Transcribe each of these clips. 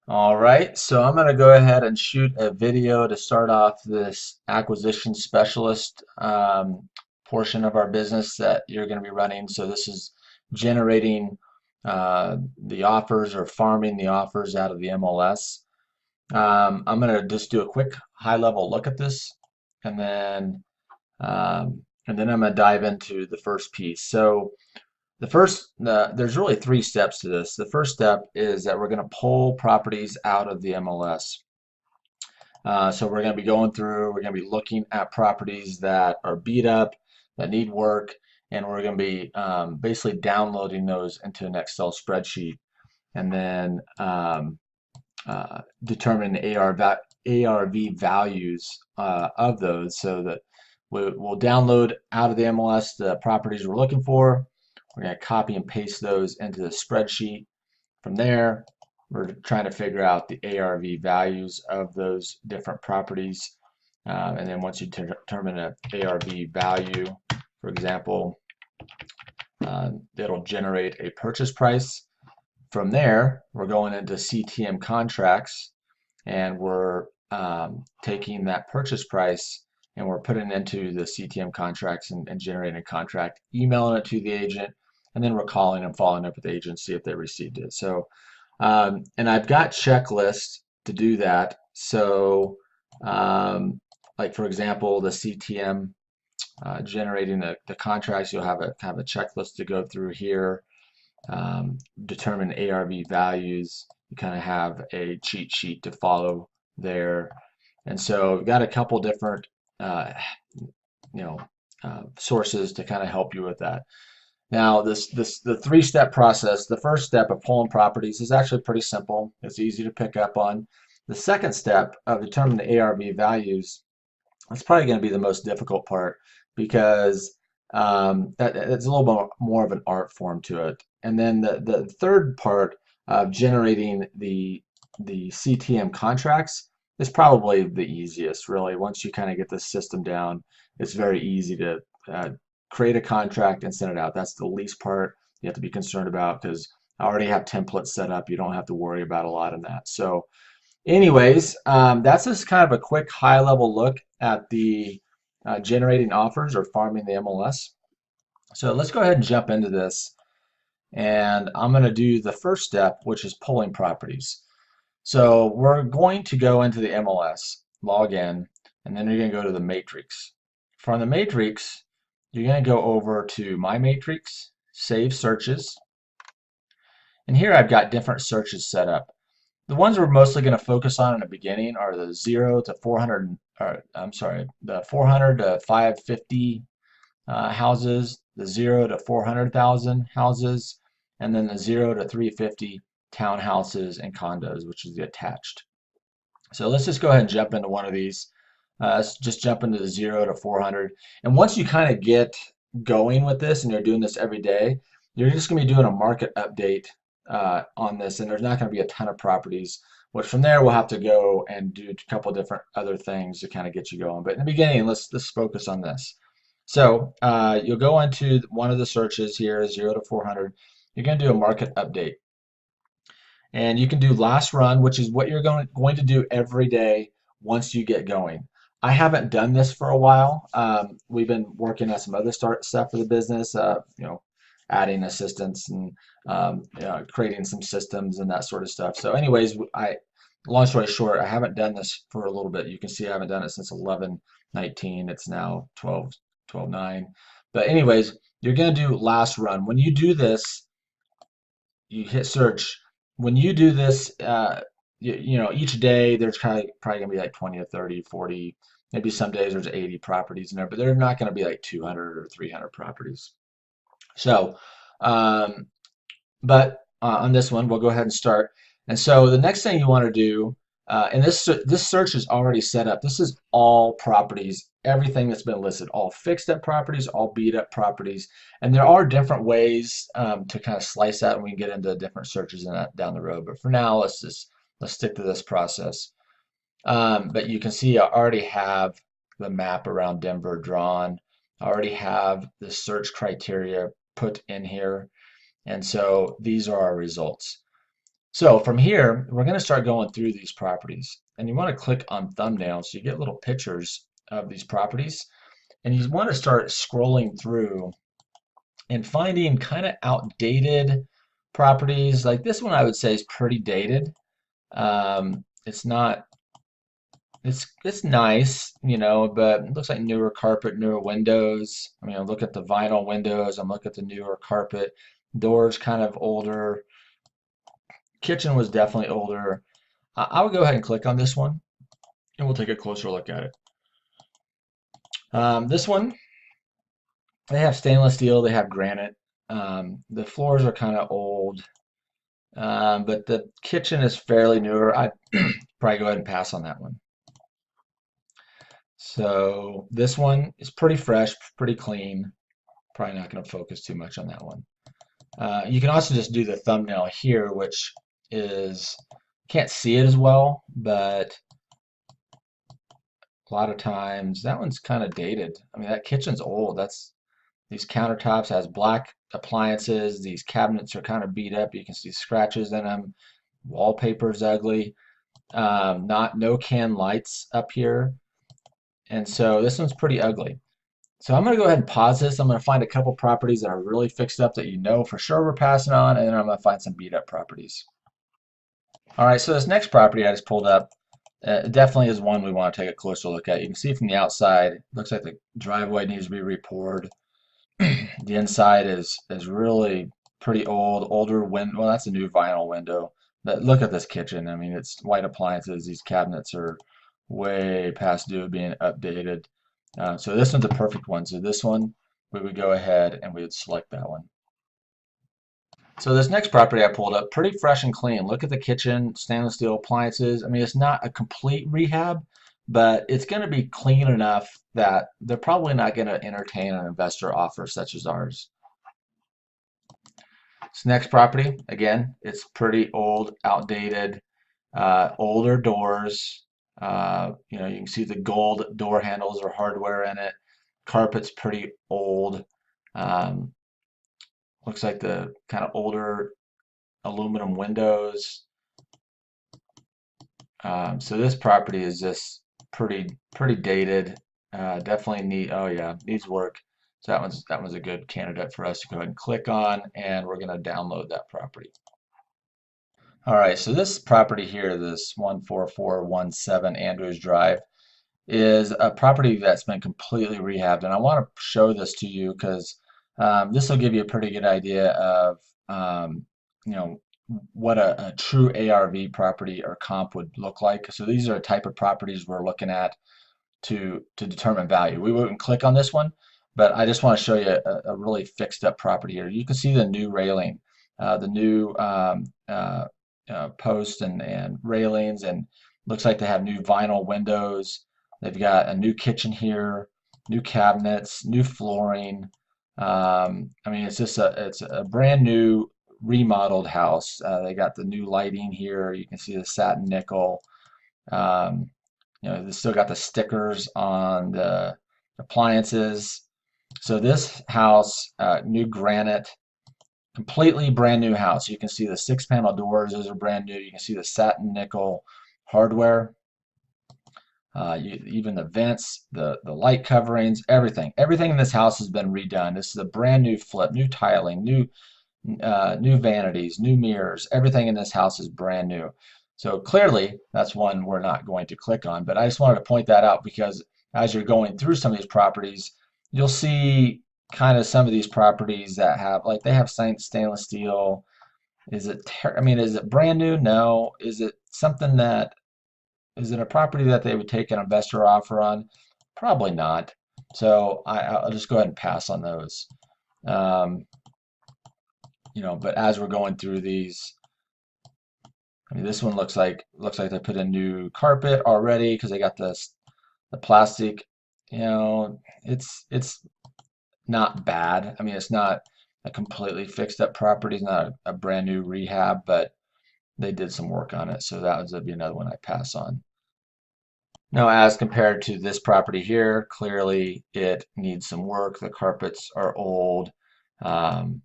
All right, so I'm going to go ahead and shoot a video to start off this acquisition specialist portion of our business that you're going to be running. So this is generating the offers or farming the offers out of the MLS. I'm going to just do a quick high-level look at this, and then I'm going to dive into the first piece. So there's really three steps to this. The first step is that we're going to pull properties out of the MLS. So we're going to be going through, we're going to be looking at properties that are beat up, that need work, and we're going to be basically downloading those into an Excel spreadsheet and then determine the ARV values of those so that we'll download out of the MLS the properties we're looking for. We're going to copy and paste those into the spreadsheet. From there, we're trying to figure out the ARV values of those different properties. And then once you determine an ARV value, for example, it'll generate a purchase price. From there, we're going into CTM contracts and we're taking that purchase price and we're putting it into the CTM contracts and generating a contract, emailing it to the agent, and then we're calling and following up with the agent to see if they received it. So, and I've got checklists to do that. So, like for example, the CTM generating the contracts, you'll have a checklist to go through here, determine ARV values. You kind of have a cheat sheet to follow there. And so we've got a couple different uh, you know sources to kind of help you with that. Now the three-step process, the first step of pulling properties is actually pretty simple. It's easy to pick up on. The second step of determining the ARV values, that's probably going to be the most difficult part because it's a little bit more of an art form to it. And then the third part of generating the CTM contracts is probably the easiest, really. Once you kind of get the system down, it's very easy to uh, create a contract and send it out. That's the least part you have to be concerned about because I already have templates set up. You don't have to worry about a lot of that. So anyways, that's just kind of a quick high-level look at the generating offers or farming the MLS. So let's go ahead and jump into this. And I'm going to do the first step, which is pulling properties. So we're going to go into the MLS, log in, and then you're going to go to the matrix. From the matrix, you're going to go over to My Matrix, Save Searches. And here I've got different searches set up. The ones we're mostly going to focus on in the beginning are the 0 to 400, or I'm sorry, the 400 to 550 houses, the 0 to 400,000 houses, and then the 0 to 350 townhouses and condos, which is the attached. So let's just go ahead and jump into one of these. Let's just jump into the 0 to 400. And once you kind of get going with this and you're doing this every day, you're just going to be doing a market update on this, and there's not going to be a ton of properties. Which from there we'll have to go and do a couple different other things to kind of get you going. But in the beginning, let's focus on this. So you'll go into one of the searches here, 0 to 400. You're going to do a market update. And you can do last run, which is what you're going to do every day once you get going. I haven't done this for a while. We've been working on some other stuff for the business, adding assistants and creating some systems and that sort of stuff. So anyways, long story short, I haven't done this for a little bit. You can see I haven't done it since 11/19. It's now 12/9. But anyways, you're going to do last run. When you do this, you hit search. When you do this, each day there's probably gonna be like 20 or 30, 40, maybe some days there's 80 properties in there, but they're not gonna be like 200 or 300 properties. So, um, but on this one, we'll go ahead and start. And so the next thing you want to do, and this search is already set up. This is all properties, everything that's been listed, all fixed up properties, all beat up properties. And there are different ways to kind of slice that, and we can get into different searches in that down the road. But for now, let's stick to this process. But you can see I already have the map around Denver drawn. I already have the search criteria put in here. And so these are our results. So from here, we're going to start going through these properties. And you want to click on thumbnails so you get little pictures of these properties. And you want to start scrolling through and finding kind of outdated properties. Like this one, I would say is pretty dated. It's not, it's nice, you know, but it looks like newer carpet, newer windows. I mean, I look at the vinyl windows. I'm looking at the newer carpet. Doors kind of older. Kitchen was definitely older. I would go ahead and click on this one, and we'll take a closer look at it. This one, they have stainless steel, they have granite. The floors are kind of old, but the kitchen is fairly newer. I'd probably go ahead and pass on that one. So this one is pretty fresh, pretty clean. Probably not going to focus too much on that one. You can also just do the thumbnail here, which is, can't see it as well, but a lot of times that one's kind of dated. I mean, that kitchen's old. These countertops has black appliances. These cabinets are kind of beat up. You can see scratches in them. Wallpaper's ugly. No can lights up here. And so this one's pretty ugly. So I'm going to go ahead and pause this. I'm going to find a couple properties that are really fixed up that you know for sure we're passing on, and then I'm going to find some beat up properties. All right, so this next property I just pulled up definitely is one we want to take a closer look at. You can see from the outside, looks like the driveway needs to be repoured. The inside is really pretty old, older window. Well, that's a new vinyl window. But look at this kitchen. I mean, it's white appliances. These cabinets are way past due being updated. So this one's a perfect one. So this one, we would go ahead and we would select that one. So this next property I pulled up, pretty fresh and clean. Look at the kitchen, stainless steel appliances. I mean, it's not a complete rehab, but it's going to be clean enough that they're probably not going to entertain an investor offer such as ours. This next property, again, it's pretty old, outdated, older doors. You know, you can see the gold door handles or hardware in it. Carpet's pretty old. Um, Looks like the kind of older aluminum windows. So this property is just pretty dated. Definitely oh yeah, needs work. So that one's a good candidate for us to go ahead and click on, and we're going to download that property. All right, so this property here, this 14417 Andrews Drive, is a property that's been completely rehabbed, and I want to show this to you because this will give you a pretty good idea of you know what a true ARV property or comp would look like. So these are a type of properties we're looking at to determine value. We wouldn't click on this one, but I just want to show you a really fixed up property here. You can see the new railing, the new posts and railings, and looks like they have new vinyl windows. They've got a new kitchen here, new cabinets, new flooring. I mean, it's a brand new remodeled house. They got the new lighting here. You can see the satin nickel. Um, you know, they still got the stickers on the appliances. So this house, new granite, completely brand new house. You can see the 6-panel doors; those are brand new. You can see the satin nickel hardware. Even the vents, the light coverings, everything in this house has been redone. This is a brand new flip, new tiling, new vanities, new mirrors. Everything in this house is brand new. So clearly, that's one we're not going to click on. But I just wanted to point that out because as you're going through some of these properties, you'll see kind of some of these properties that have, like, they have stainless steel. I mean, is it brand new? No. Is it a property that they would take an investor offer on? Probably not. So I'll just go ahead and pass on those. Um, you know, but as we're going through these, I mean, this one looks like they put a new carpet already because they got the plastic. You know, it's not bad. I mean, it's not a completely fixed up property. It's not a brand new rehab, but they did some work on it. So that would be another one I pass on. Now, as compared to this property here, clearly it needs some work. The carpets are old. Um,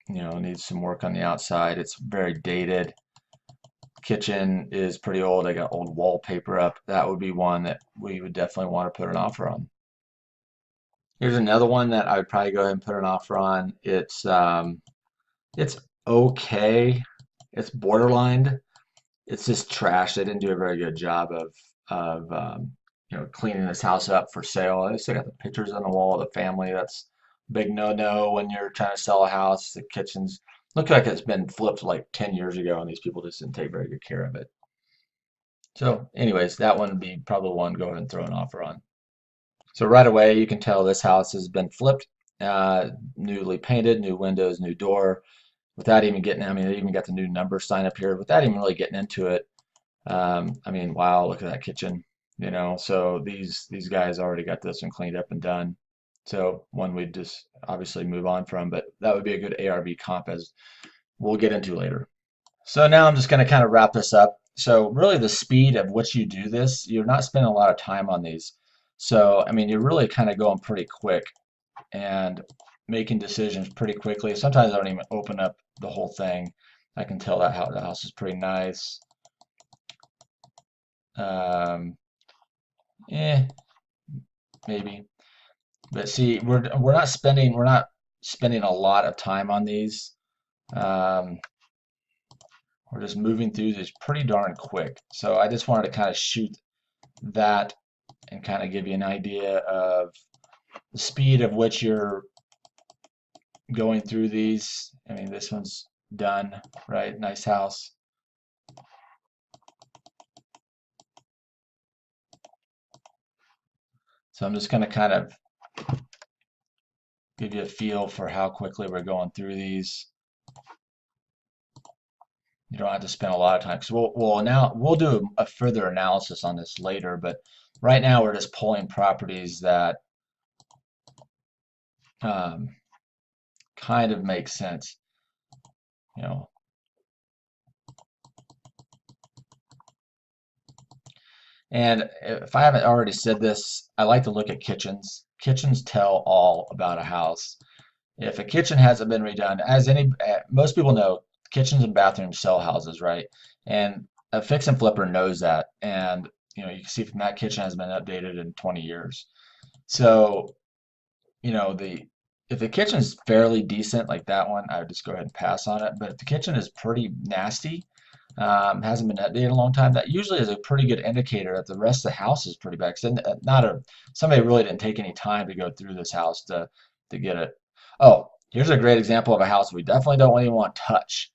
needs some work on the outside. It's very dated. Kitchen is pretty old. I got old wallpaper up. That would be one that we would definitely want to put an offer on. Here's another one that I would probably go ahead and put an offer on. It's okay. It's borderline. It's just trash. They didn't do a very good job of cleaning this house up for sale. They still got the pictures on the wall of the family. That's a big no-no when you're trying to sell a house. The kitchen's look like it's been flipped like 10 years ago, and these people just didn't take very good care of it. So, anyways, that one would be probably one go ahead and throw an offer on. So right away, you can tell this house has been flipped, newly painted, new windows, new door. Without even getting, I mean, they even got the new number sign up here. Without even really getting into it, I mean, wow, look at that kitchen, So these guys already got this one cleaned up and done. So one we'd just obviously move on from, but that would be a good ARV comp as we'll get into later. So now I'm just going to kind of wrap this up. So really the speed of which you do this, you're not spending a lot of time on these. So, I mean, you're really kind of going pretty quick and making decisions pretty quickly. Sometimes I don't even open up the whole thing. I can tell that how the house is pretty nice. Maybe. But see, we're not spending a lot of time on these. Um, we're just moving through this pretty darn quick. So I just wanted to kind of shoot that and kind of give you an idea of the speed of which you're going through these. I mean, this one's done, right? Nice house. So I'm just going to kind of give you a feel for how quickly we're going through these. You don't have to spend a lot of time because we'll do a further analysis on this later, but right now we're just pulling properties that kind of make sense, you know. And if I haven't already said this, I like to look at kitchens. Kitchens tell all about a house. If a kitchen hasn't been redone, most people know, kitchens and bathrooms sell houses, right? And a fix and flipper knows that. And you can see from that kitchen has been updated in 20 years. So, if the kitchen's fairly decent like that one, I would just go ahead and pass on it. But if the kitchen is pretty nasty, hasn't been updated in a long time, that usually is a pretty good indicator that the rest of the house is pretty bad. Because somebody really didn't take any time to go through this house to get it. Oh, here's a great example of a house we definitely don't even want to touch.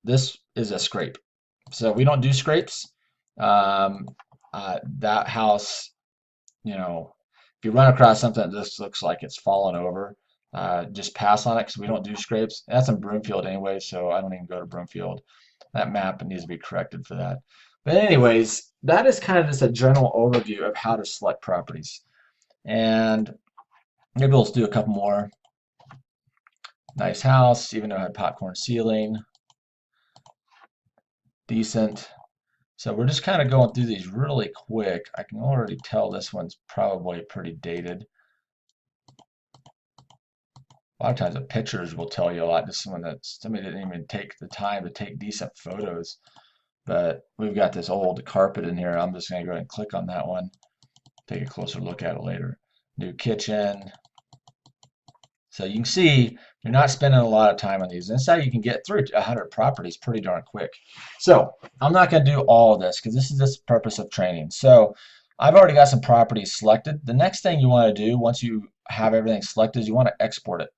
This is a scrape. So we don't do scrapes. That house, if you run across something that just looks like it's fallen over, just pass on it because we don't do scrapes. That's in Broomfield anyway, so I don't even go to Broomfield. That map needs to be corrected for that. But anyways, that is kind of just a general overview of how to select properties. And maybe we'll do a couple more. Nice house, even though it had popcorn ceiling. Decent. So we're just kind of going through these really quick. I can already tell this one's probably pretty dated. A lot of times the pictures will tell you a lot. This one that somebody didn't even take the time to take decent photos. But we've got this old carpet in here. I'm just going to go ahead and click on that one. Take a closer look at it later. New kitchen. So you can see you're not spending a lot of time on these. That's how you can get through 100 properties pretty darn quick. So I'm not going to do all of this because this is the purpose of training. So I've already got some properties selected. The next thing you want to do once you have everything selected is you want to export it.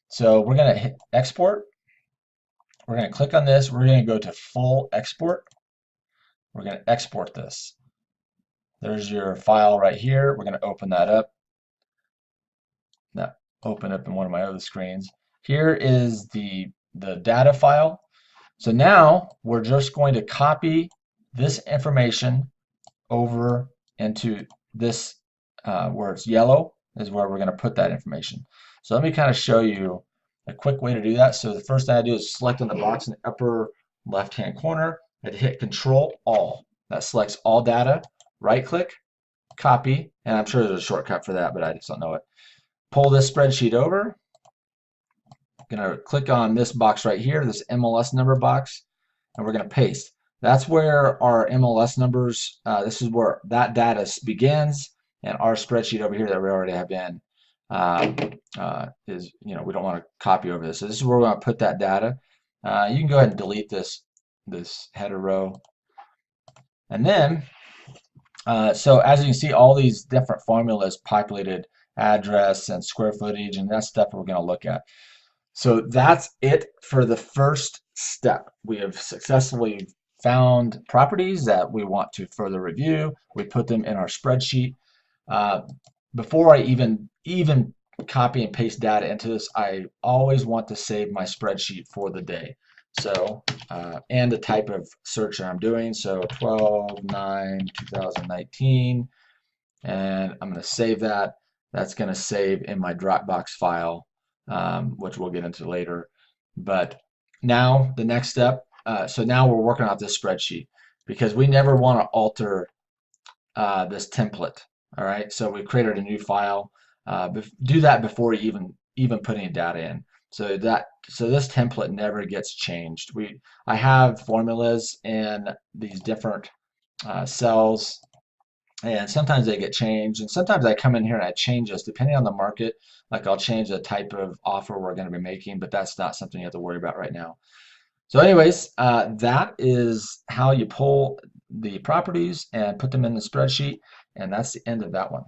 So we're going to hit export. We're going to click on this. We're going to go to full export. We're going to export this. There's your file right here. We're going to open that up. Now, open up in one of my other screens. Here is the data file. So now we're just going to copy this information over into this where it's yellow is where we're going to put that information. So let me kind of show you a quick way to do that. So the first thing I do is select on the box in the upper left-hand corner and hit Control All. That selects all data. Right-click, copy, and I'm sure there's a shortcut for that, but I just don't know it. Pull this spreadsheet over. I'm gonna click on this box right here, this MLS number box, and we're gonna paste. That's where our MLS numbers, this is where that data begins, and our spreadsheet over here that we already have in is, we don't want to copy over this. So this is where we're going to put that data. You can go ahead and delete this header row. And then, so as you can see, all these different formulas populated, address and square footage, and that's stuff we're going to look at. So that's it for the first step. We have successfully found properties that we want to further review. We put them in our spreadsheet. Before I even copy and paste data into this, I always want to save my spreadsheet for the day. So, and the type of search that I'm doing. So 12/9/2019, and I'm going to save that. That's going to save in my Dropbox file, which we'll get into later. But now the next step, so now we're working out this spreadsheet because we never want to alter this template. All right, so we created a new file. Do that before you even put any data in. So this template never gets changed. I have formulas in these different cells, and sometimes they get changed, and sometimes I come in here and I change this depending on the market. Like I'll change the type of offer we're going to be making, but that's not something you have to worry about right now. So anyways, that is how you pull the properties and put them in the spreadsheet, and that's the end of that one.